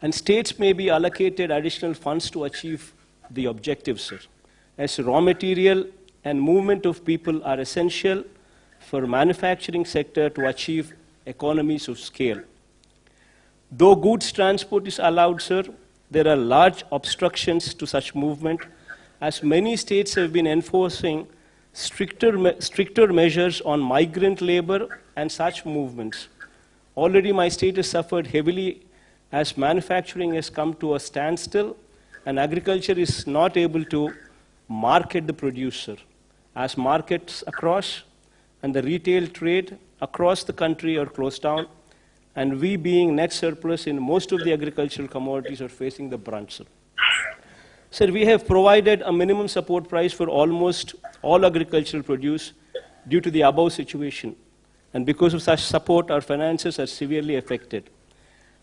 And states may be allocated additional funds to achieve the objectives, sir, as raw material and movement of people are essential for manufacturing sector to achieve economies of scale. Though goods transport is allowed, sir, there are large obstructions to such movement, as many states have been enforcing stricter measures on migrant labor and such movements. Already my state has suffered heavily as manufacturing has come to a standstill and agriculture is not able to market the producer, as markets across and the retail trade across the country are closed down, and we being net surplus in most of the agricultural commodities are facing the brunt, sir. Sir, we have provided a minimum support price for almost all agricultural produce due to the above situation, and because of such support, our finances are severely affected.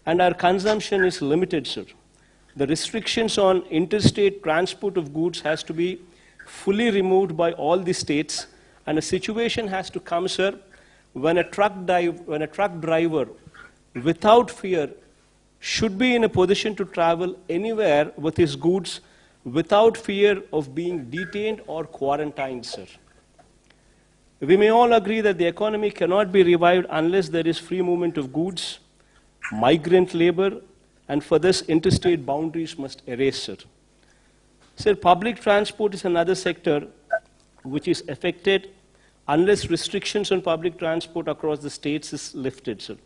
And our consumption is limited, sir. The restrictions on interstate transport of goods has to be fully removed by all the states, and a situation has to come, sir, when a truck driver, without fear, should be in a position to travel anywhere with his goods without fear of being detained or quarantined, sir. We may all agree that the economy cannot be revived unless there is free movement of goods, migrant labor, and for this interstate boundaries must erase, sir. Sir, public transport is another sector which is affected unless restrictions on public transport across the states is lifted, sir.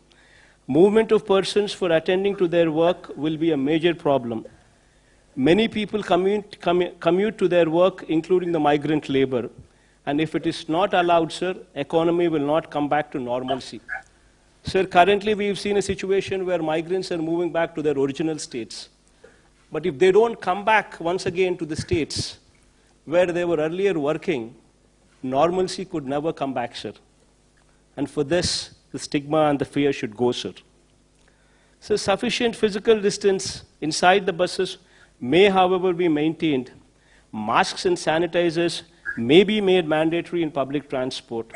Movement of persons for attending to their work will be a major problem. Many people commute to their work, including the migrant labor, and if it is not allowed, sir, economy will not come back to normalcy. Sir, currently we've seen a situation where migrants are moving back to their original states. But if they don't come back once again to the states where they were earlier working, normalcy could never come back, sir. And for this, the stigma and the fear should go, sir. So sufficient physical distance inside the buses may, however, be maintained. Masks and sanitizers may be made mandatory in public transport.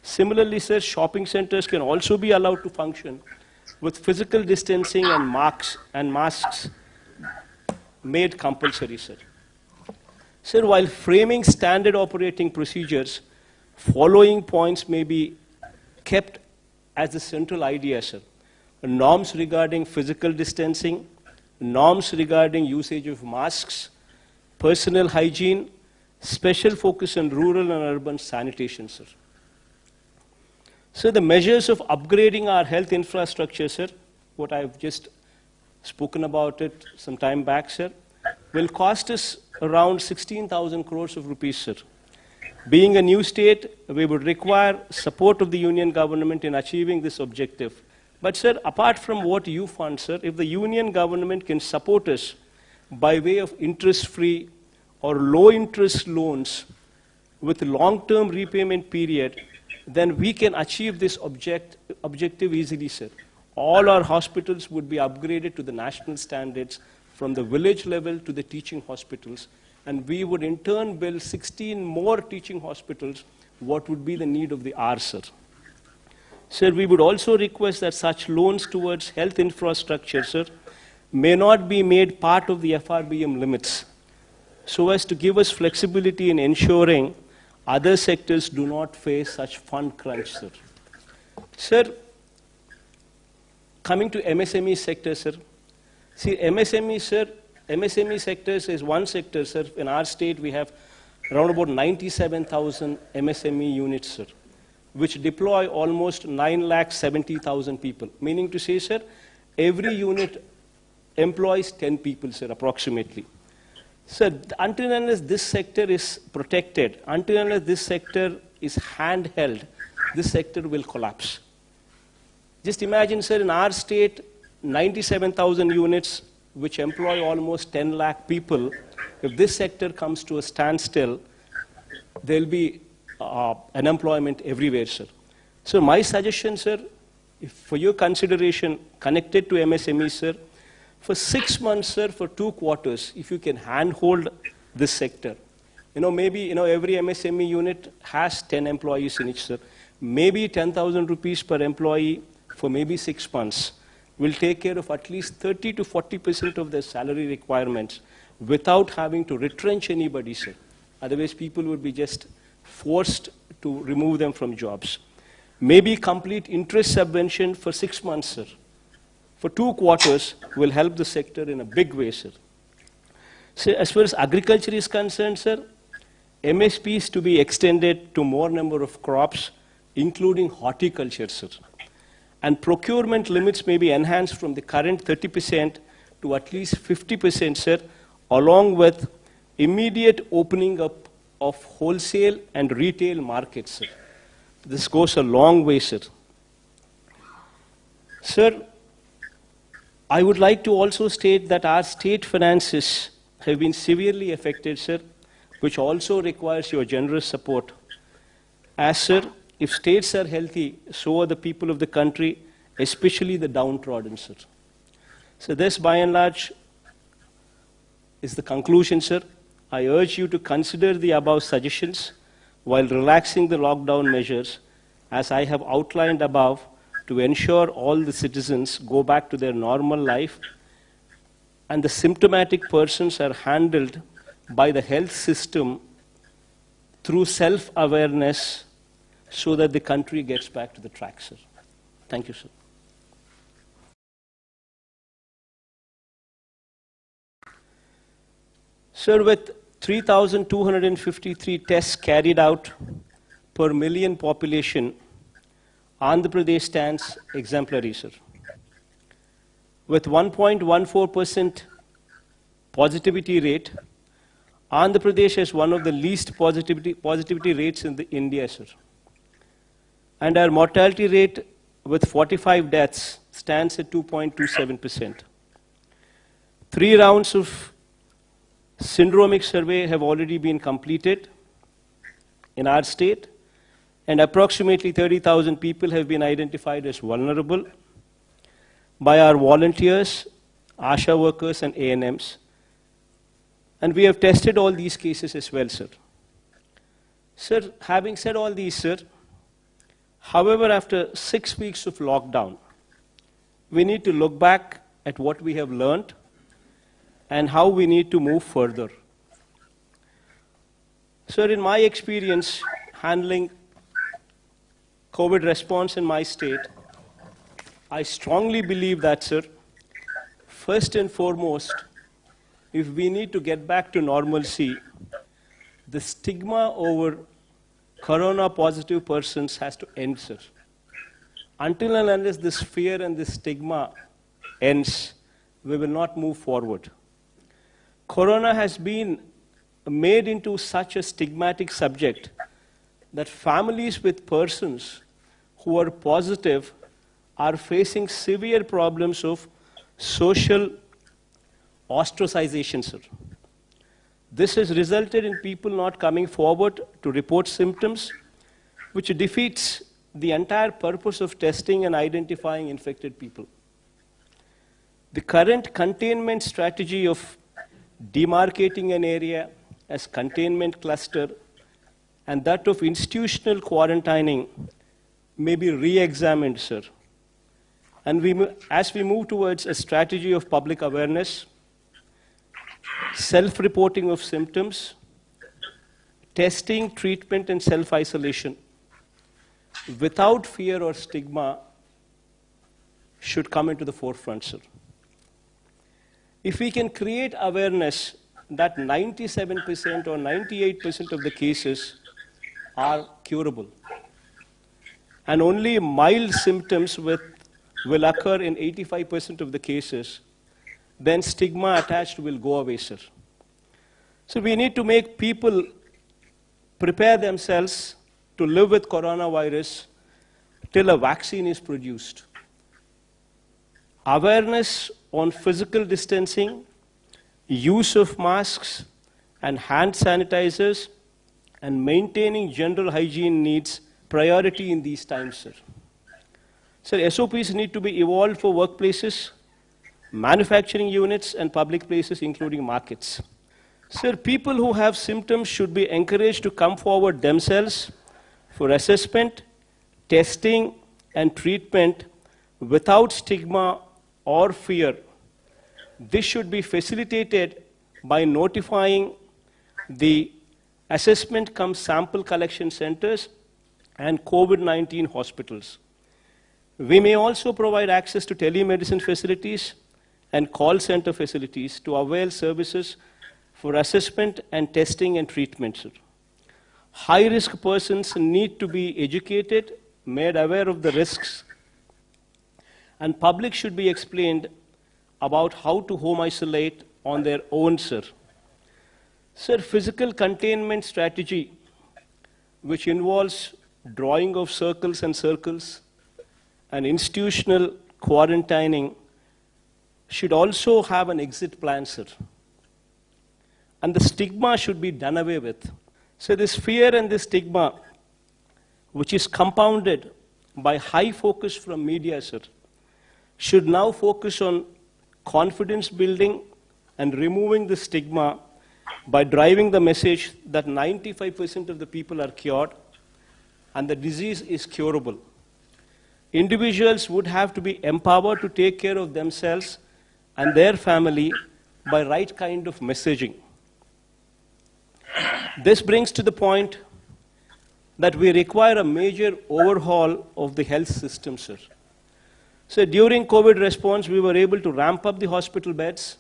Similarly, sir, shopping centers can also be allowed to function with physical distancing and masks made compulsory, sir. Sir, while framing standard operating procedures, following points may be kept as the central idea, sir. Norms regarding physical distancing, norms regarding usage of masks, personal hygiene, special focus on rural and urban sanitation, sir. So the measures of upgrading our health infrastructure, sir, what I've just spoken about it some time back, sir, will cost us around 16,000 crores of rupees, sir. Being a new state, we would require support of the union government in achieving this objective. But, sir, apart from what you fund, sir, if the union government can support us by way of interest-free or low-interest loans with long-term repayment period, then we can achieve this objective easily, sir. All our hospitals would be upgraded to the national standards from the village level to the teaching hospitals, and we would in turn build 16 more teaching hospitals, what would be the need of the hour, sir. Sir, we would also request that such loans towards health infrastructure, sir, may not be made part of the FRBM limits, so as to give us flexibility in ensuring other sectors do not face such fund crunch, sir. Sir, coming to MSME sector, sir. See, MSME, sir, MSME sectors is one sector, sir. In our state, we have around about 97,000 MSME units, sir, which deploy almost 9,70,000 people. Meaning to say, sir, every unit employs 10 people, sir, approximately. Sir, until and unless this sector is protected, until and unless this sector is handheld, this sector will collapse. Just imagine, sir, in our state, 97,000 units, which employ almost 10 lakh people. If this sector comes to a standstill, there will be unemployment everywhere, sir. So my suggestion, sir, if for your consideration connected to MSME, sir, for 6 months, sir, for 2 quarters, if you can handhold this sector. Maybe, every MSME unit has 10 employees in it, sir. Maybe 10,000 rupees per employee for maybe 6 months. will take care of at least 30 to 40% of their salary requirements without having to retrench anybody, sir. Otherwise, people would be just forced to remove them from jobs. Maybe complete interest subvention for 6 months, sir. For 2 quarters will help the sector in a big way, sir. So as far as agriculture is concerned, sir, MSP is to be extended to more number of crops, including horticulture, sir. And procurement limits may be enhanced from the current 30% to at least 50%, sir, along with immediate opening up of wholesale and retail markets, sir. This goes a long way, sir. Sir, I would like to also state that our state finances have been severely affected, sir, which also requires your generous support. As, sir, if states are healthy, so are the people of the country, especially the downtrodden, sir. So this, by and large, is the conclusion, sir. I urge you to consider the above suggestions while relaxing the lockdown measures, as I have outlined above, to ensure all the citizens go back to their normal life and the symptomatic persons are handled by the health system through self-awareness so that the country gets back to the track, sir. Thank you, sir. Sir, with 3,253 tests carried out per million population, Andhra Pradesh stands exemplary, sir. With 1.14% positivity rate, Andhra Pradesh has one of the least positivity rates in India, sir. And our mortality rate with 45 deaths stands at 2.27%. 3 rounds of syndromic survey have already been completed in our state, and approximately 30,000 people have been identified as vulnerable by our volunteers, ASHA workers, and ANMs. And we have tested all these cases as well, sir. Sir, having said all these, sir, however, after 6 weeks of lockdown, we need to look back at what we have learned and how we need to move further. Sir, in my experience handling COVID response in my state, I strongly believe that, sir, first and foremost, if we need to get back to normalcy, the stigma over corona-positive persons has to end, sir. Until and unless this fear and this stigma ends, we will not move forward. Corona has been made into such a stigmatic subject that families with persons who are positive are facing severe problems of social ostracization, sir. This has resulted in people not coming forward to report symptoms, which defeats the entire purpose of testing and identifying infected people. The current containment strategy of demarcating an area as containment cluster and that of institutional quarantining may be re-examined, sir. And as we move towards a strategy of public awareness, self-reporting of symptoms, testing, treatment, and self-isolation, without fear or stigma, should come into the forefront, sir. If we can create awareness that 97% or 98% of the cases are curable, and only mild symptoms will occur in 85% of the cases, then stigma attached will go away, sir. So we need to make people prepare themselves to live with coronavirus till a vaccine is produced. Awareness on physical distancing, use of masks and hand sanitizers, and maintaining general hygiene needs priority in these times, sir. Sir, SOPs need to be evolved for workplaces, manufacturing units, and public places, including markets. Sir, people who have symptoms should be encouraged to come forward themselves for assessment, testing, and treatment without stigma or fear. This should be facilitated by notifying the assessment cum sample collection centers and COVID-19 hospitals. We may also provide access to telemedicine facilities and call center facilities to avail services for assessment and testing and treatment. High-risk persons need to be educated, made aware of the risks, and public should be explained about how to home isolate on their own, sir. Sir, physical containment strategy, which involves drawing of circles and circles and institutional quarantining, should also have an exit plan, sir. And the stigma should be done away with. So this fear and this stigma, which is compounded by high focus from media, sir, should now focus on confidence building and removing the stigma by driving the message that 95% of the people are cured and the disease is curable. Individuals would have to be empowered to take care of themselves and their family by right kind of messaging. This brings to the point that we require a major overhaul of the health system, sir. So during COVID response, we were able to ramp up the hospital beds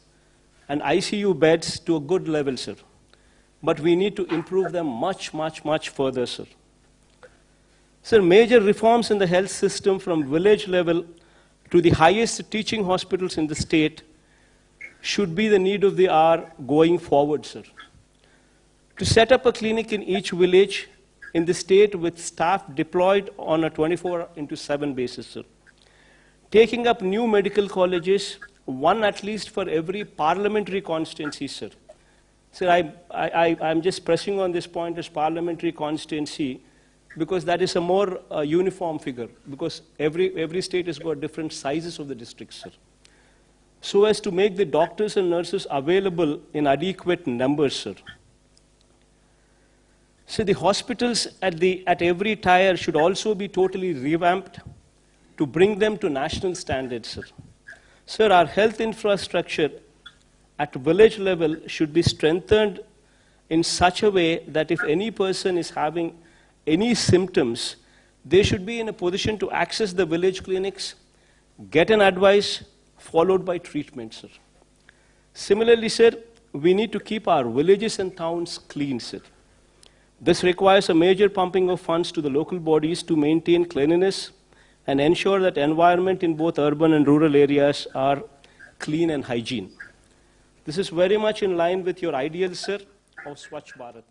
and ICU beds to a good level, sir. But we need to improve them much, much, much further, sir. Sir, major reforms in the health system from village level to the highest teaching hospitals in the state should be the need of the hour going forward, sir. To set up a clinic in each village in the state with staff deployed on a 24/7 basis, sir. Taking up new medical colleges, one at least for every parliamentary constituency, sir. Sir, I'm just pressing on this point as parliamentary constituency because that is a more uniform figure, because every state has got different sizes of the districts, sir. So as to make the doctors and nurses available in adequate numbers, sir. So the hospitals at every tier should also be totally revamped to bring them to national standards, sir. Sir, our health infrastructure at village level should be strengthened in such a way that if any person is having any symptoms, they should be in a position to access the village clinics, get an advice, followed by treatment, sir. Similarly, sir, we need to keep our villages and towns clean, sir. This requires a major pumping of funds to the local bodies to maintain cleanliness and ensure that environment in both urban and rural areas are clean and hygiene. This is very much in line with your ideals, sir, of Swachh Bharat.